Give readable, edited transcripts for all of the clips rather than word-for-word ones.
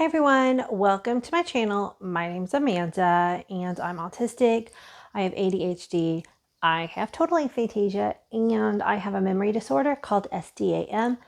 Hey everyone, welcome to my channel. My name's Amanda and I'm autistic. I have ADHD, I have total aphantasia, and I have a memory disorder called SDAM.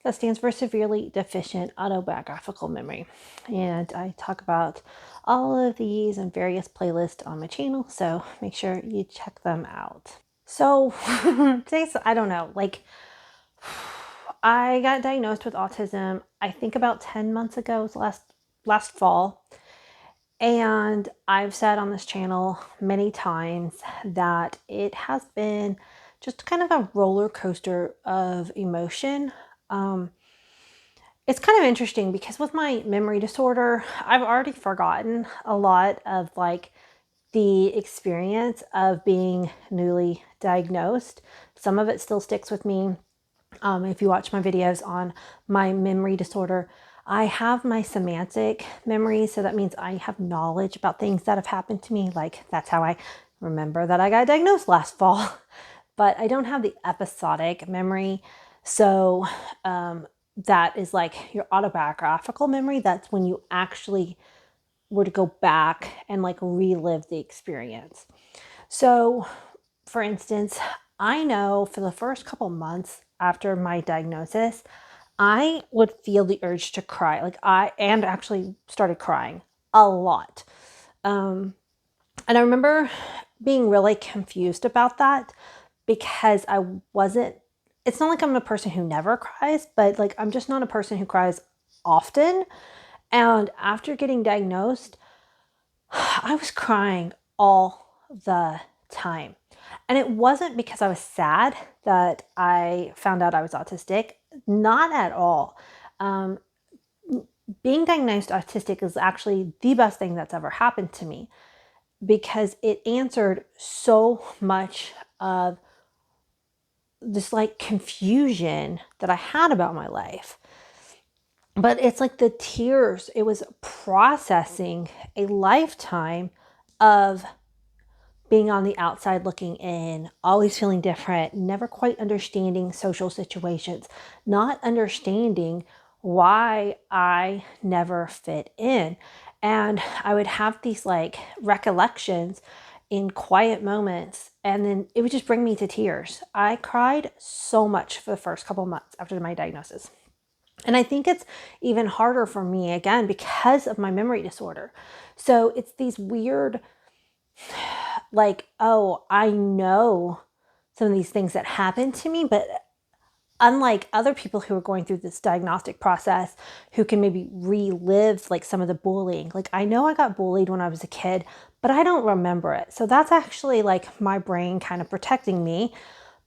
That stands for severely deficient autobiographical memory. And I talk about all of these in various playlists on my channel, so make sure you check them out. So today's, I don't know, I got diagnosed with autism, I think about 10 months ago, it was last fall. And I've said on this channel many times that it has been just kind of a roller coaster of emotion. It's kind of interesting because with my memory disorder, I've already forgotten a lot of the experience of being newly diagnosed. Some of it still sticks with me. If you watch my videos on my memory disorder, I have my semantic memory. So that means I have knowledge about things that have happened to me. Like that's how I remember that I got diagnosed last fall, but I don't have the episodic memory. So that is like your autobiographical memory. That's when you actually were to go back and relive the experience. So for instance, I know for the first couple months after my diagnosis, I would feel the urge to cry. And actually started crying a lot. And I remember being really confused about that because it's not like I'm a person who never cries, but I'm just not a person who cries often. And after getting diagnosed, I was crying all the time. And it wasn't because I was sad that I found out I was autistic. Not at all. Being diagnosed autistic is actually the best thing that's ever happened to me because it answered so much of this confusion that I had about my life. But it's like the tears, it was processing a lifetime of being on the outside looking in, always feeling different, never quite understanding social situations, not understanding why I never fit in. And I would have these recollections in quiet moments, and then it would just bring me to tears. I cried so much for the first couple months after my diagnosis. And I think it's even harder for me, again, because of my memory disorder. So it's these weird, oh, I know some of these things that happened to me, but unlike other people who are going through this diagnostic process, who can maybe relive some of the bullying. I know I got bullied when I was a kid, but I don't remember it. So that's actually my brain kind of protecting me.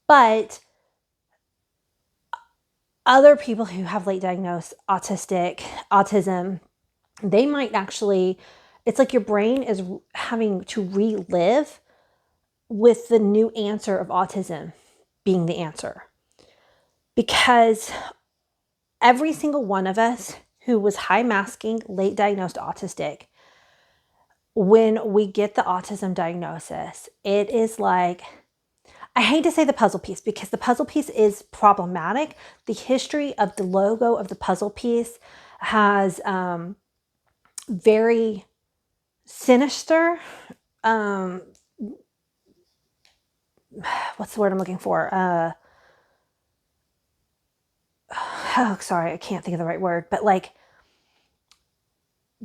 But other people who have late diagnosed autism, they might actually, it's like your brain is having to relive with the new answer of autism being the answer. Because every single one of us who was high masking, late diagnosed autistic, when we get the autism diagnosis, it is I hate to say the puzzle piece because the puzzle piece is problematic. The history of the logo of the puzzle piece has very sinister, what's the word I'm looking for? Oh, sorry, I can't think of the right word, but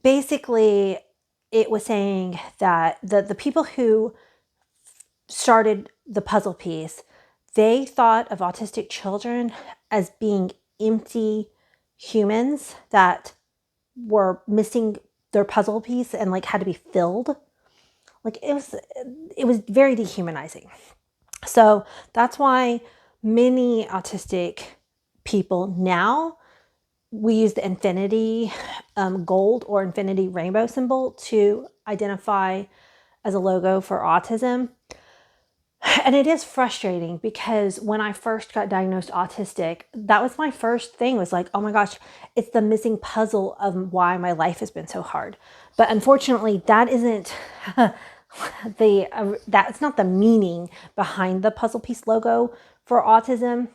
basically it was saying that the people who started the puzzle piece, they thought of autistic children as being empty humans that were missing their puzzle piece and had to be filled. It was very dehumanizing. So that's why many autistic people now, we use the infinity gold or infinity rainbow symbol to identify as a logo for autism. And it is frustrating because when I first got diagnosed autistic, that was my first thing, was oh my gosh, it's the missing puzzle of why my life has been so hard. But unfortunately, that isn't that's not the meaning behind the puzzle piece logo for autism.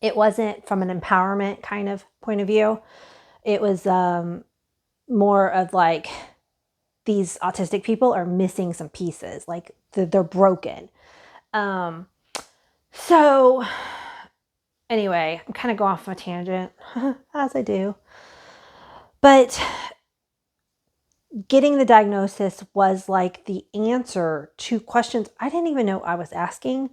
It wasn't from an empowerment kind of point of view. It was more of like these autistic people are missing some pieces, like they're broken. So anyway, I'm kind of going off on a tangent as I do. But getting the diagnosis was like the answer to questions I didn't even know I was asking.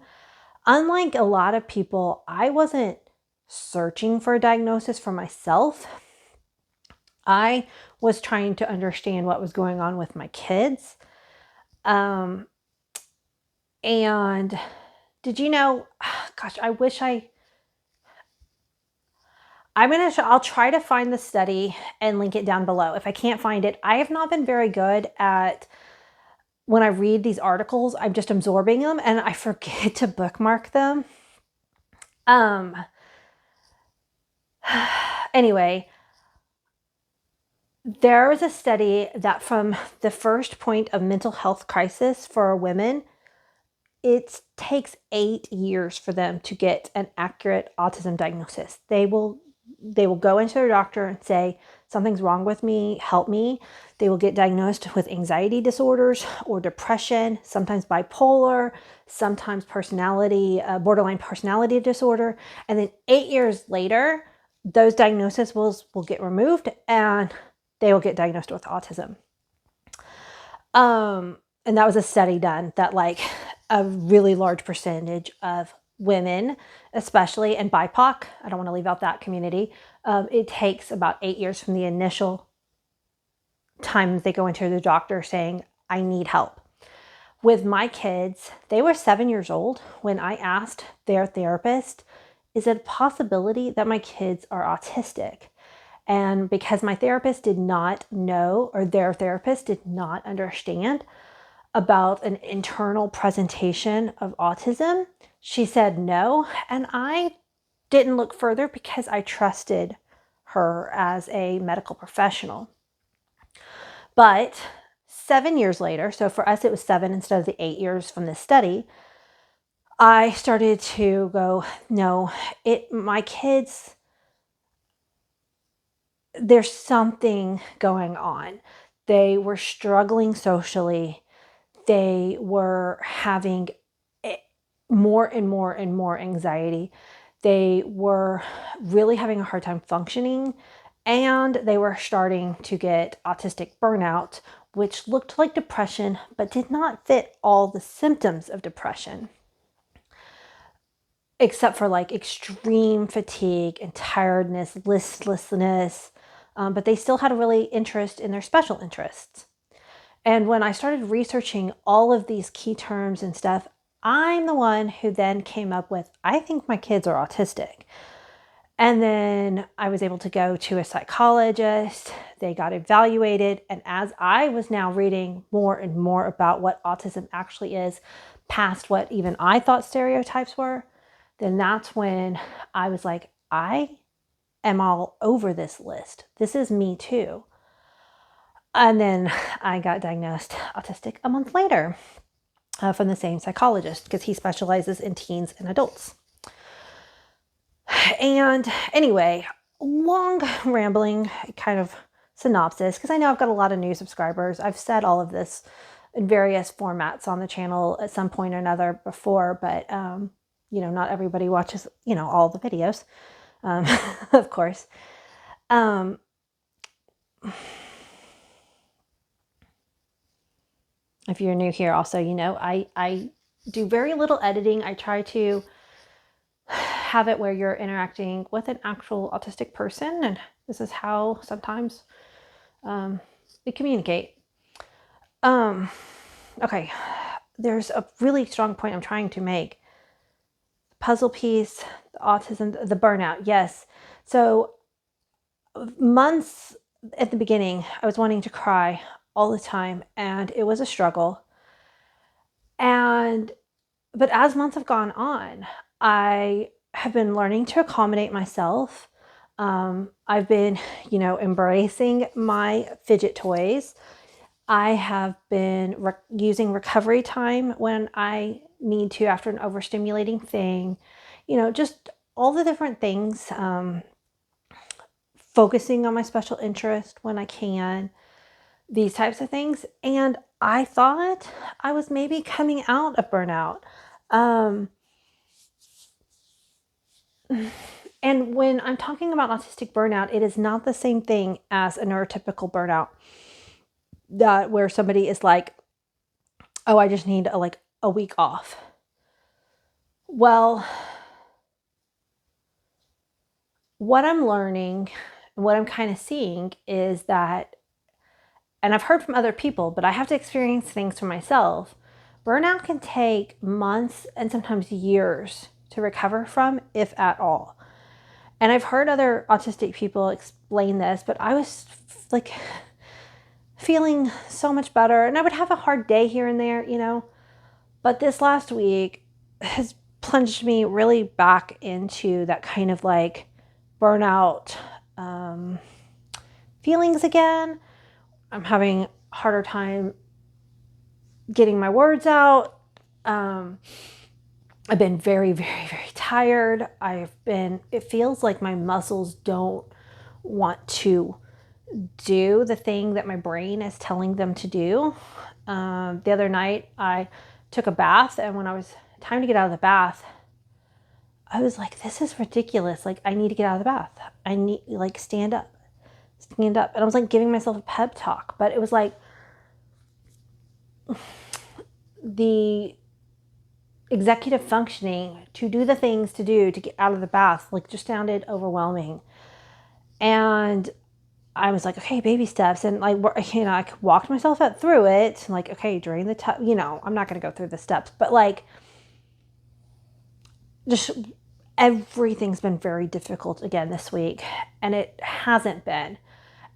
Unlike a lot of people, I wasn't searching for a diagnosis for myself. I was trying to understand what was going on with my kids. And did you know, gosh, I wish I'll try to find the study and link it down below. If I can't find it, I have not been very good at, when I read these articles, I'm just absorbing them and I forget to bookmark them. Anyway, there was a study that from the first point of mental health crisis for women, it takes 8 years for them to get an accurate autism diagnosis. They will go into their doctor and say, something's wrong with me, help me. They will get diagnosed with anxiety disorders or depression, sometimes bipolar, sometimes borderline personality disorder. And then 8 years later, those diagnoses will get removed and they will get diagnosed with autism. And that was a study done that like a really large percentage of women, especially, and BIPOC, I don't want to leave out that community, it takes about 8 years from the initial time they go into the doctor saying, I need help. With my kids, they were 7 years old when I asked their therapist, is it a possibility that my kids are autistic? And because my therapist did not know, or their therapist did not understand about an internal presentation of autism, she said no. And I didn't look further because I trusted her as a medical professional. But 7 years later, so for us it was 7 instead of the 8 years from this study, I started to go, no, my kids, there's something going on. They were struggling socially. They were having more and more and more anxiety. They were really having a hard time functioning, and they were starting to get autistic burnout, which looked like depression, but did not fit all the symptoms of depression, except for like extreme fatigue and tiredness, listlessness, but they still had a really interest in their special interests. And when I started researching all of these key terms and stuff, I'm the one who then came up with, I think my kids are autistic. And then I was able to go to a psychologist. They got evaluated. And as I was now reading more and more about what autism actually is, past what even I thought stereotypes were, then that's when I was like, I am all over this list. This is me too. And then I got diagnosed autistic a month later from the same psychologist because he specializes in teens and adults. And anyway, long rambling kind of synopsis, because I know I've got a lot of new subscribers. I've said all of this in various formats on the channel at some point or another before, but not everybody watches, all the videos, of course. If you're new here, also, I do very little editing. I try to have it where you're interacting with an actual autistic person, and this is how sometimes we communicate. Okay, there's a really strong point I'm trying to make. The puzzle piece, the autism, the burnout, yes. So months at the beginning, I was wanting to cry all the time, and it was a struggle. But as months have gone on, I have been learning to accommodate myself. I've been, embracing my fidget toys. I have been using recovery time when I need to after an overstimulating thing, just all the different things focusing on my special interest when I can, these types of things. And I thought I was maybe coming out of burnout. And when I'm talking about autistic burnout, it is not the same thing as a neurotypical burnout, that where somebody is like, oh, I just need a week off. Well, what I'm learning and what I'm kind of seeing is that, and I've heard from other people, but I have to experience things for myself. Burnout can take months and sometimes years to recover from, if at all. And I've heard other autistic people explain this, but I was like feeling so much better, and I would have a hard day here and there, but this last week has plunged me really back into that kind of like burnout feelings again. I'm having a harder time getting my words out. I've been very, very, very tired. It feels like my muscles don't want to do the thing that my brain is telling them to do. The other night I took a bath, and when I was time to get out of the bath, I was like, this is ridiculous. Like, I need to get out of the bath. I need, like, stand up. And I was like giving myself a pep talk, but it was like the executive functioning to do the things to do to get out of the bath, like, just sounded overwhelming. And I was like, okay, baby steps. And like, I walked myself up through it. Like, okay, during the tub, I'm not going to go through the steps, but like, just everything's been very difficult again this week, and it hasn't been.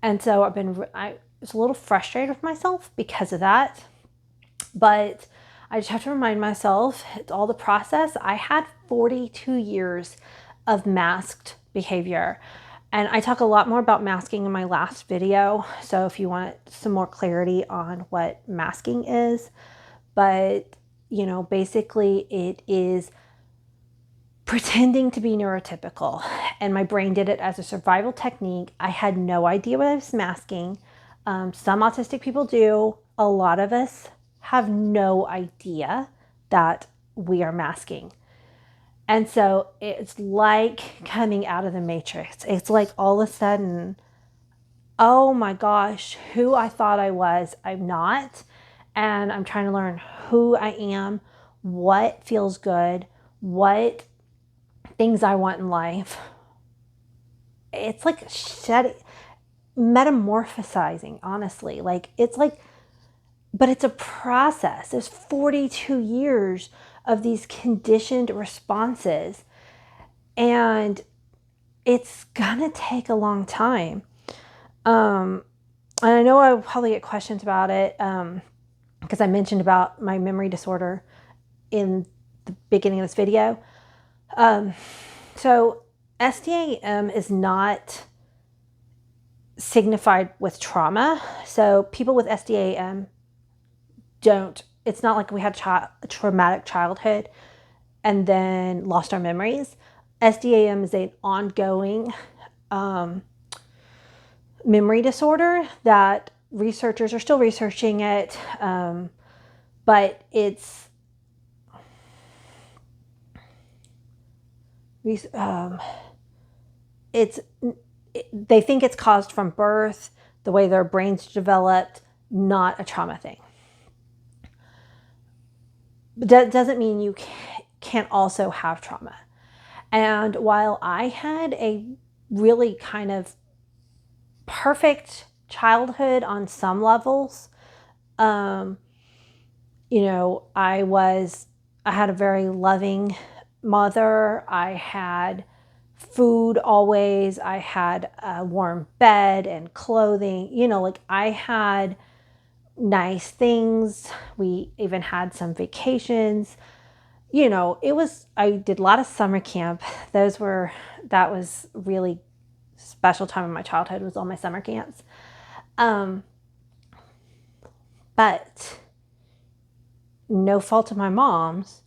And so I was a little frustrated with myself because of that. But I just have to remind myself, it's all the process. I had 42 years of masked behavior. And I talk a lot more about masking in my last video. So if you want some more clarity on what masking is, but basically it is pretending to be neurotypical. And my brain did it as a survival technique. I had no idea what I was masking. Some autistic people do. A lot of us have no idea that we are masking. And so it's like coming out of the matrix. It's like all of a sudden, oh my gosh, who I thought I was, I'm not. And I'm trying to learn who I am, what feels good, what things I want in life. It's like metamorphosizing, honestly. But it's a process. There's 42 years of these conditioned responses, and it's gonna take a long time. And I know I'll probably get questions about it because I mentioned about my memory disorder in the beginning of this video. So SDAM is not signified with trauma. So people with SDAM it's not like we had a traumatic childhood and then lost our memories. SDAM is an ongoing memory disorder that researchers are still researching it, but they think it's caused from birth, the way their brains developed, not a trauma thing. But that doesn't mean you can't also have trauma. And while I had a really kind of perfect childhood on some levels, I had a very loving mother. I had food always. I had a warm bed and clothing. I had nice things. We even had some vacations. I did a lot of summer camp. That was really special time in my childhood, was all my summer camps. But no fault of my mom's,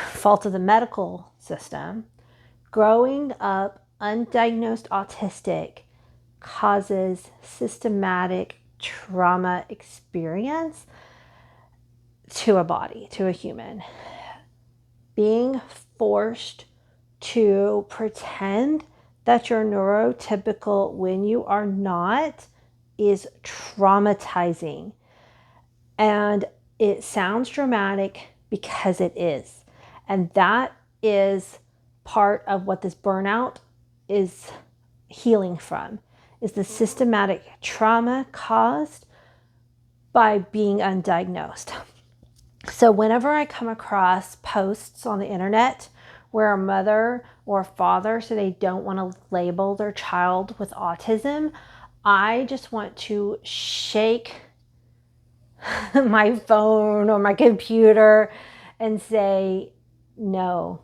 fault of the medical system. Growing up undiagnosed autistic causes systematic trauma experience to a body, to a human. Being forced to pretend that you're neurotypical when you are not is traumatizing. And it sounds dramatic because it is. And that is part of what this burnout is healing from, is the systematic trauma caused by being undiagnosed. So whenever I come across posts on the internet where a mother or a father say they don't want to label their child with autism, I just want to shake my phone or my computer and say, no,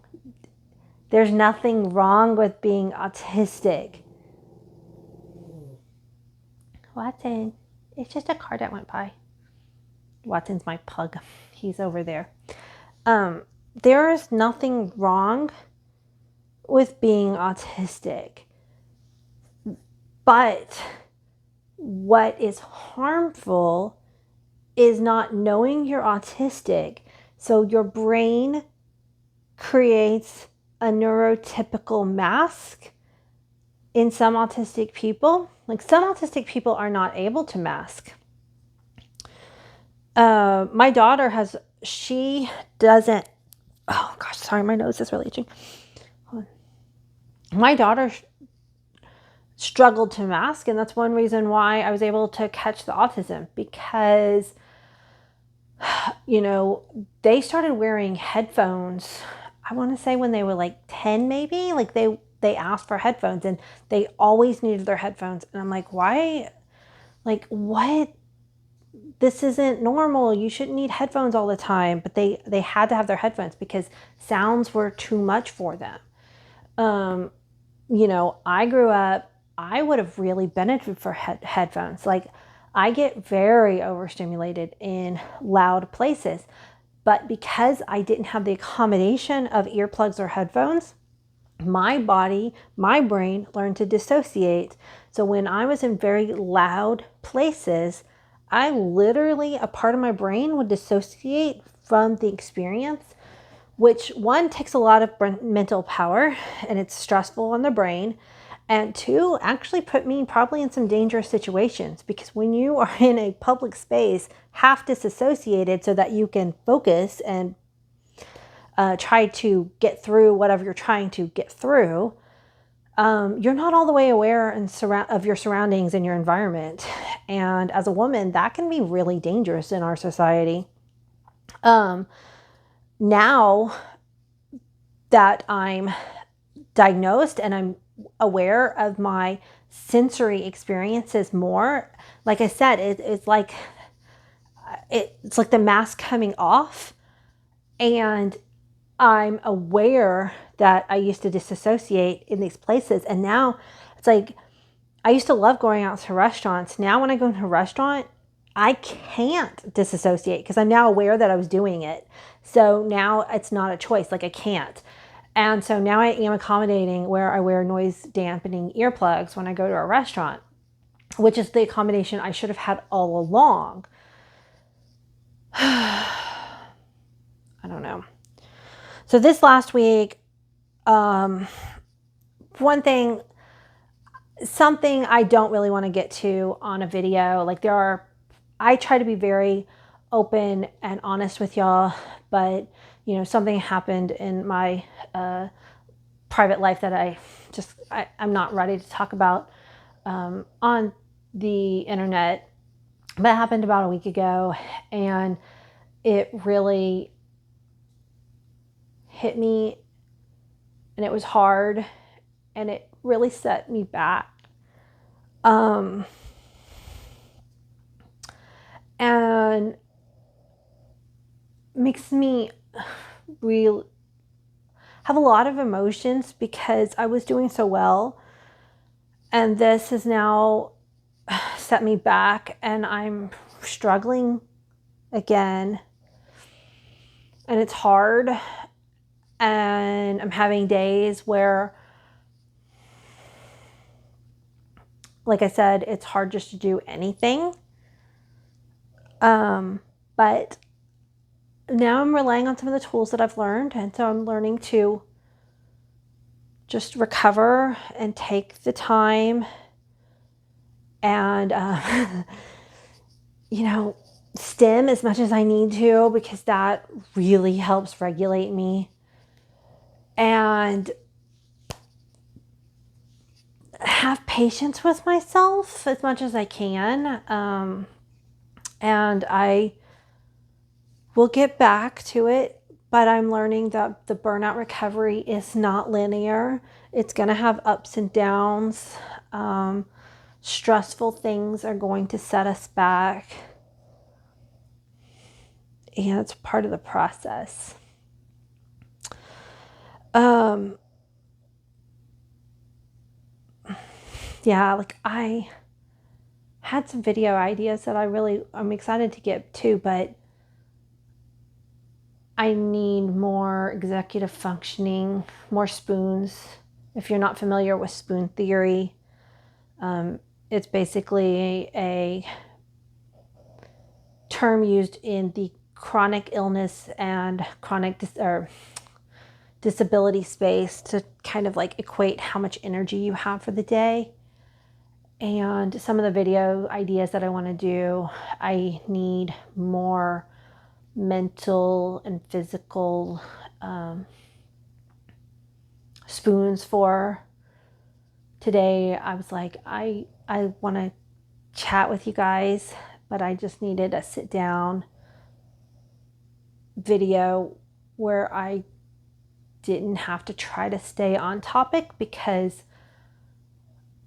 there's nothing wrong with being autistic. Watson, it's just a car that went by. Watson's my pug. He's over there. There is nothing wrong with being autistic. But what is harmful is not knowing you're autistic. So your brain creates a neurotypical mask in some autistic people. Like, some autistic people are not able to mask. My daughter she doesn't, oh gosh, sorry, my nose is really itching. Hold on. My daughter struggled to mask, and that's one reason why I was able to catch the autism, because they started wearing headphones, I want to say when they were like 10 maybe. Like, they asked for headphones and they always needed their headphones, and I'm like, why? Like, what? This isn't normal. You shouldn't need headphones all the time. But they had to have their headphones because sounds were too much for them. I grew up, I would have really benefited for headphones. Like, I get very overstimulated in loud places. But because I didn't have the accommodation of earplugs or headphones, my body, my brain learned to dissociate. So when I was in very loud places, I literally, a part of my brain would dissociate from the experience, which, one, takes a lot of mental power and it's stressful on the brain. And two, actually put me probably in some dangerous situations, because when you are in a public space, half disassociated so that you can focus and try to get through whatever you're trying to get through, you're not all the way aware of your surroundings and your environment. And as a woman, that can be really dangerous in our society. Now that I'm diagnosed and I'm aware of my sensory experiences more, like I said, it's like the mask coming off, and I'm aware that I used to disassociate in these places. And now it's like, I used to love going out to restaurants. Now when I go into a restaurant, I can't disassociate because I'm now aware that I was doing it. So now it's not a choice. Like, I can't. And so now I am accommodating where I wear noise dampening earplugs when I go to a restaurant, which is the accommodation I should have had all along. I don't know. So this last week, something I don't really want to get to on a video. Like, I try to be very open and honest with y'all, but something happened in my private life that I'm not ready to talk about on the internet. But it happened about a week ago, and it really hit me, and it was hard, and it really set me back. And makes me really have a lot of emotions, because I was doing so well, and this has now set me back, and I'm struggling again, and it's hard, and I'm having days where like I said, it's hard just to do anything. But now I'm relying on some of the tools that I've learned. And so I'm learning to just recover and take the time and, you know, stim as much as I need to, because that really helps regulate me. And have patience with myself as much as I can. And I will get back to it, but I'm learning that the burnout recovery is not linear. It's going to have ups and downs. Stressful things are going to set us back. And it's part of the process. Yeah, like I had some video ideas that I'm excited to get to, but I need more executive functioning, more spoons. If you're not familiar with spoon theory, it's basically a term used in the chronic illness and chronic disability space to kind of like equate how much energy you have for the day. And some of the video ideas that I want to do, I need more mental and physical spoons for. Today I was like, I want to chat with you guys, but I just needed a sit down video where I didn't have to try to stay on topic, because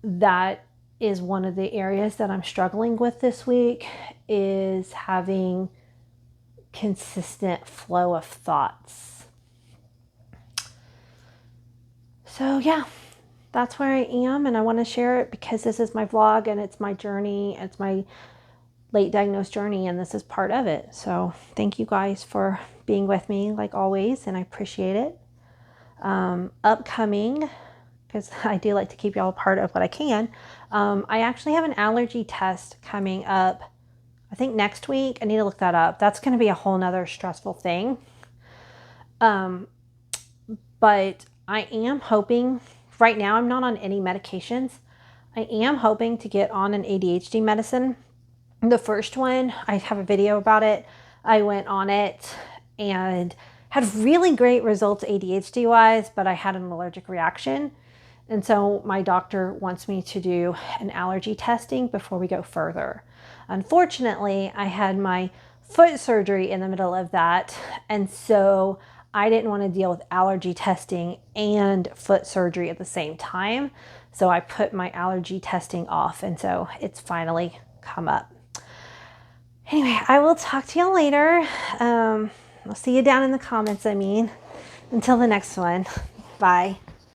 that is one of the areas that I'm struggling with this week, is having consistent flow of thoughts. So yeah, that's where I am, and I want to share it because this is my vlog and it's my journey. It's my late diagnosed journey, and this is part of it. So thank you guys for being with me like always, and I appreciate it. Upcoming, because I do like to keep y'all a part of what I can, I actually have an allergy test coming up, I think next week. I need to look that up. That's going to be a whole nother stressful thing. But I am hoping, right now I'm not on any medications. I am hoping to get on an ADHD medicine. The first one, I have a video about it. I went on it and had really great results ADHD wise, but I had an allergic reaction. And so my doctor wants me to do an allergy testing before we go further. Unfortunately, I had my foot surgery in the middle of that. And so I didn't want to deal with allergy testing and foot surgery at the same time. So I put my allergy testing off. And so it's finally come up. Anyway, I will talk to y'all later. I'll see you down in the comments, until the next one. Bye.